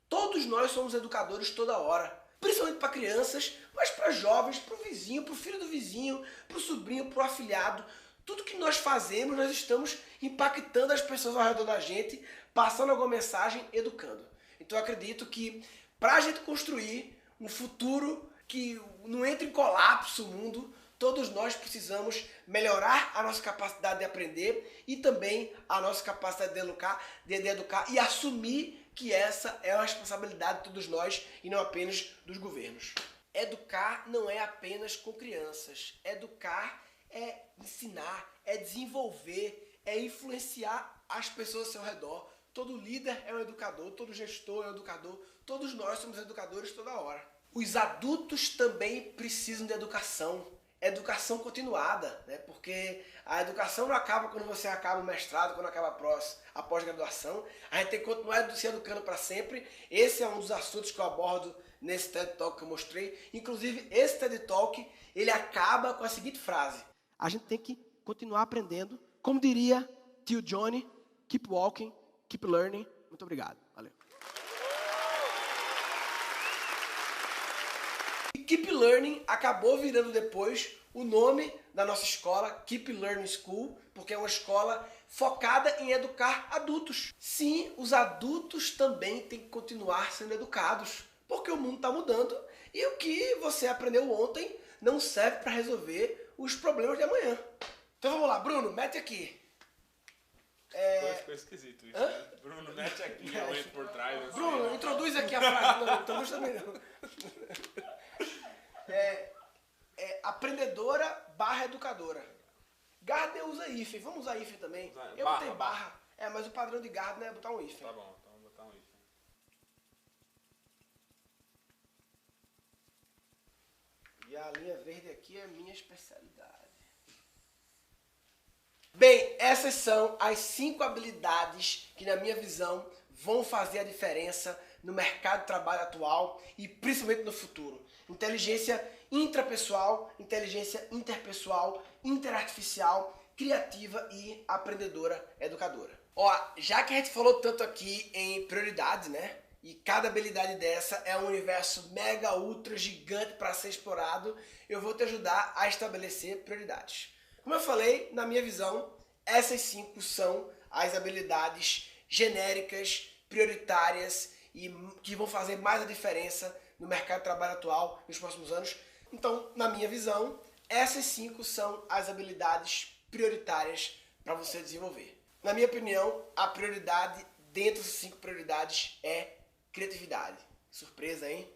todos nós somos educadores toda hora. Principalmente para crianças, mas para jovens, para o vizinho, para o filho do vizinho, para o sobrinho, para o afilhado. Tudo que nós fazemos, nós estamos impactando as pessoas ao redor da gente, passando alguma mensagem, educando. Então eu acredito que para a gente construir um futuro que não entre em colapso o mundo, todos nós precisamos melhorar a nossa capacidade de aprender e também a nossa capacidade de educar e assumir que essa é a responsabilidade de todos nós e não apenas dos governos. Educar não é apenas com crianças. Educar é ensinar, é desenvolver, é influenciar as pessoas ao seu redor. Todo líder é um educador, todo gestor é um educador, todos nós somos educadores toda hora. Os adultos também precisam de educação continuada, né? Porque a educação não acaba quando você acaba o mestrado, quando acaba a pós-graduação. A gente tem que continuar se educando para sempre. Esse é um dos assuntos que eu abordo nesse TED Talk que eu mostrei. Inclusive, esse TED Talk, ele acaba com a seguinte frase: a gente tem que continuar aprendendo. Como diria tio Johnny, keep walking, keep learning. Muito obrigado. Valeu. Keep Learning acabou virando depois o nome da nossa escola, Keep Learning School, porque é uma escola focada em educar adultos. Sim, os adultos também têm que continuar sendo educados, porque o mundo está mudando e o que você aprendeu ontem não serve para resolver os problemas de amanhã. Então vamos lá, Bruno, mete aqui. Ficou esquisito isso, né? Bruno, mete aqui, eu entro por trás. Assim. Bruno, introduz aqui a frase. Não, introduz também não. Aprendedora/educadora. Gardner usa hífen. Vamos usar hífen também. Eu botei barra. Mas o padrão de Gardner é botar um hífen. Tá bom, então vou botar um hífen. E a linha verde aqui é a minha especialidade. Bem, essas são as 5 habilidades que, na minha visão, vão fazer a diferença no mercado de trabalho atual e principalmente no futuro. Inteligência intrapessoal, inteligência interpessoal, interartificial, criativa e aprendedora educadora. Ó, já que a gente falou tanto aqui em prioridades, né? E cada habilidade dessa é um universo mega, ultra, gigante para ser explorado, eu vou te ajudar a estabelecer prioridades. Como eu falei, na minha visão, essas 5 são as habilidades genéricas, prioritárias e que vão fazer mais a diferença no mercado de trabalho atual nos próximos anos. Então, na minha visão, essas 5 são as habilidades prioritárias para você desenvolver. Na minha opinião, a prioridade dentro dessas 5 prioridades é criatividade. Surpresa, hein?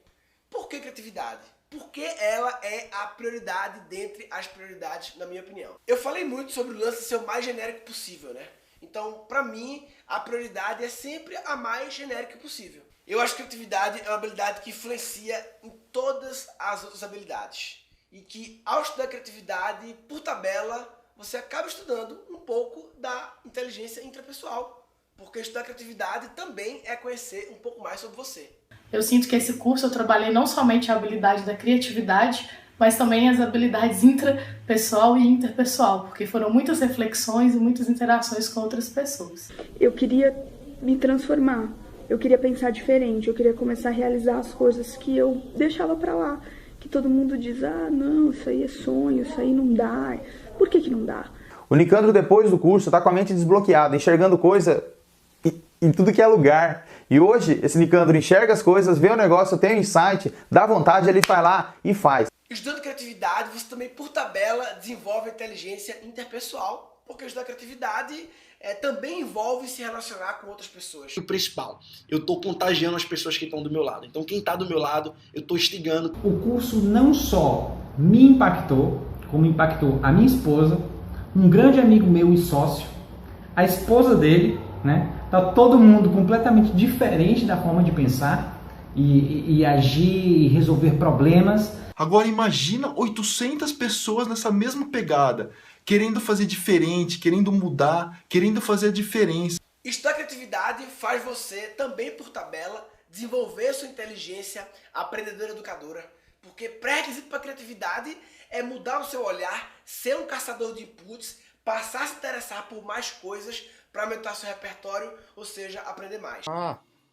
Por que criatividade? Porque ela é a prioridade dentre as prioridades, na minha opinião. Eu falei muito sobre o lance de ser o mais genérico possível, né? Então, pra mim, a prioridade é sempre a mais genérica possível. Eu acho que a criatividade é uma habilidade que influencia em todas as outras habilidades. E que, ao estudar criatividade, por tabela, você acaba estudando um pouco da inteligência intrapessoal. Porque estudar criatividade também é conhecer um pouco mais sobre você. Eu sinto que esse curso eu trabalhei não somente a habilidade da criatividade, mas também as habilidades intrapessoal e interpessoal, porque foram muitas reflexões e muitas interações com outras pessoas. Eu queria me transformar, eu queria pensar diferente, eu queria começar a realizar as coisas que eu deixava pra lá, que todo mundo diz, não, isso aí é sonho, isso aí não dá. Por que não dá? O Nicandro, depois do curso, tá com a mente desbloqueada, enxergando coisa em tudo que é lugar. E hoje, esse Nicandro enxerga as coisas, vê o negócio, tem um insight, dá vontade, ele vai lá e faz. Estudando criatividade, você também, por tabela, desenvolve a inteligência interpessoal, porque estudar criatividade também envolve se relacionar com outras pessoas. O principal, eu estou contagiando as pessoas que estão do meu lado. Então, quem está do meu lado, eu estou instigando. O curso não só me impactou, como impactou a minha esposa, um grande amigo meu e sócio, a esposa dele, né? Tá todo mundo completamente diferente da forma de pensar e agir e resolver problemas. Agora imagina 800 pessoas nessa mesma pegada, querendo fazer diferente, querendo mudar, querendo fazer a diferença. Estudar criatividade faz você, também por tabela, desenvolver sua inteligência aprendedora educadora. Porque pré-requisito para criatividade é mudar o seu olhar, ser um caçador de inputs, passar a se interessar por mais coisas para aumentar seu repertório, ou seja, aprender mais.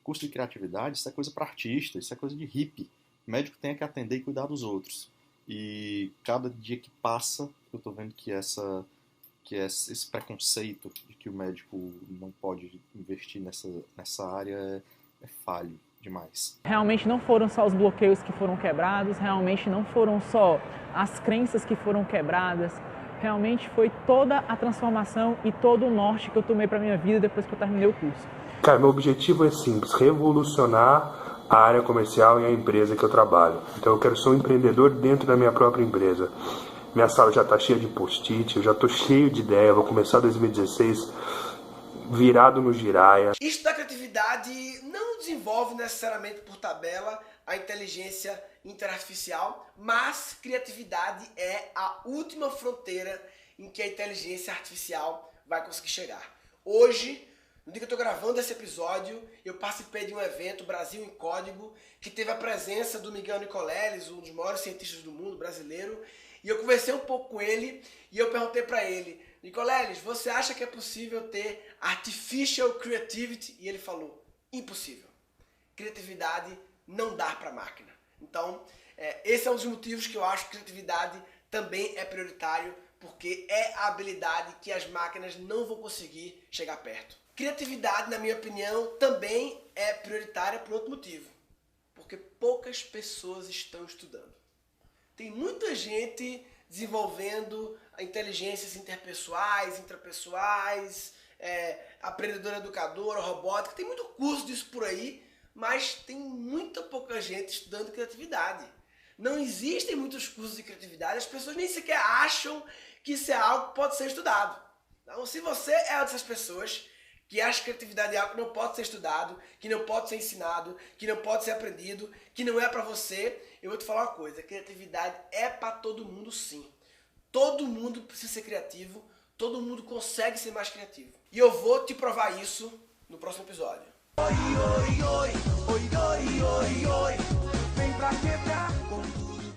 Curso de criatividade, isso é coisa para artista, isso é coisa de hippie. O médico tem que atender e cuidar dos outros. E cada dia que passa, eu tô vendo que esse preconceito de que o médico não pode investir nessa área é falho demais. Realmente não foram só os bloqueios que foram quebrados, realmente não foram só as crenças que foram quebradas, realmente foi toda a transformação e todo o norte que eu tomei para minha vida depois que eu terminei o curso. Cara, meu objetivo é simples, revolucionar a área comercial e a empresa que eu trabalho. Então eu quero ser um empreendedor dentro da minha própria empresa. Minha sala já está cheia de post-it, eu já estou cheio de ideia, vou começar 2016 virado no giraia. Estudar criatividade não desenvolve necessariamente por tabela a inteligência interartificial, mas criatividade é a última fronteira em que a inteligência artificial vai conseguir chegar. Hoje, no dia que eu estou gravando esse episódio, eu participei de um evento, Brasil em Código, que teve a presença do Miguel Nicoleles, um dos maiores cientistas do mundo, brasileiro, e eu conversei um pouco com ele e eu perguntei para ele, Nicoleles, você acha que é possível ter artificial creativity? E ele falou, impossível. Criatividade não dá para máquina. Então, esse é um dos motivos que eu acho que criatividade também é prioritário, porque é a habilidade que as máquinas não vão conseguir chegar perto. Criatividade, na minha opinião, também é prioritária por outro motivo. Porque poucas pessoas estão estudando. Tem muita gente desenvolvendo inteligências interpessoais, intrapessoais, aprendedora educadora, robótica. Tem muito curso disso por aí, mas tem muita pouca gente estudando criatividade. Não existem muitos cursos de criatividade, as pessoas nem sequer acham que isso é algo que pode ser estudado. Então, se você é uma dessas pessoas que acha que criatividade é algo que não pode ser estudado, que não pode ser ensinado, que não pode ser aprendido, que não é pra você, eu vou te falar uma coisa, criatividade é pra todo mundo sim. Todo mundo precisa ser criativo, todo mundo consegue ser mais criativo. E eu vou te provar isso no próximo episódio. Oi, oi, oi, oi, oi, oi, oi, vem pra quebrar com tudo.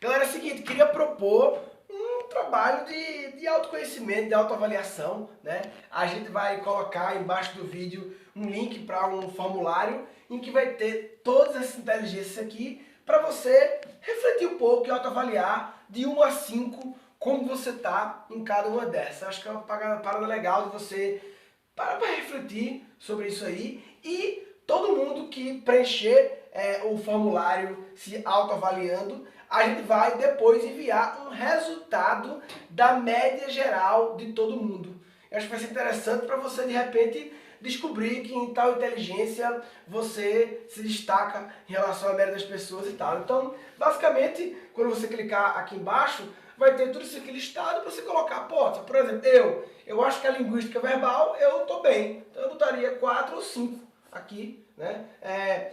Galera, é o seguinte, queria propor um trabalho de autoconhecimento, de autoavaliação, né? A gente vai colocar embaixo do vídeo um link para um formulário em que vai ter todas essas inteligências aqui para você refletir um pouco e autoavaliar de 1 a 5 como você tá em cada uma dessas. Acho que é uma parada legal de você parar para refletir sobre isso aí, e todo mundo que preencher o formulário se autoavaliando, a gente vai depois enviar um resultado da média geral de todo mundo. Eu acho que vai ser interessante para você, de repente, descobrir que em tal inteligência você se destaca em relação à média das pessoas e tal. Então, basicamente, quando você clicar aqui embaixo, vai ter tudo isso aqui listado para você colocar. Pô, por exemplo, eu acho que a linguística verbal eu tô bem. Então eu botaria 4 ou 5 aqui, né?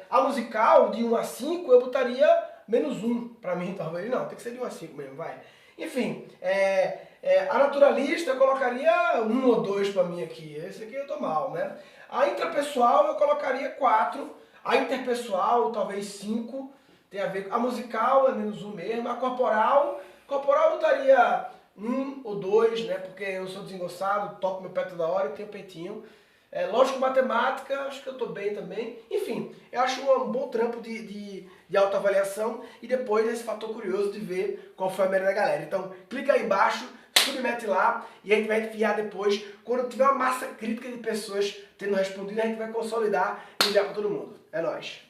A musical, de 1 a 5, eu botaria -1 para mim, talvez. Não, tem que ser de 1 a 5 mesmo, vai. Enfim, a naturalista eu colocaria 1 ou 2 para mim aqui. Esse aqui eu tô mal, né? A intrapessoal eu colocaria 4. A interpessoal, talvez 5. Tem a ver com a musical, é -1 mesmo. A corporal eu botaria 1 ou 2, né? Porque eu sou desengonçado, toco meu pé toda hora e tenho peitinho. Lógico, matemática, acho que eu estou bem também. Enfim, eu acho um bom trampo de autoavaliação, e depois esse fator curioso de ver qual foi a média da galera. Então, clica aí embaixo, submete lá, e a gente vai enviar depois. Quando tiver uma massa crítica de pessoas tendo respondido, a gente vai consolidar e enviar para todo mundo. É nóis!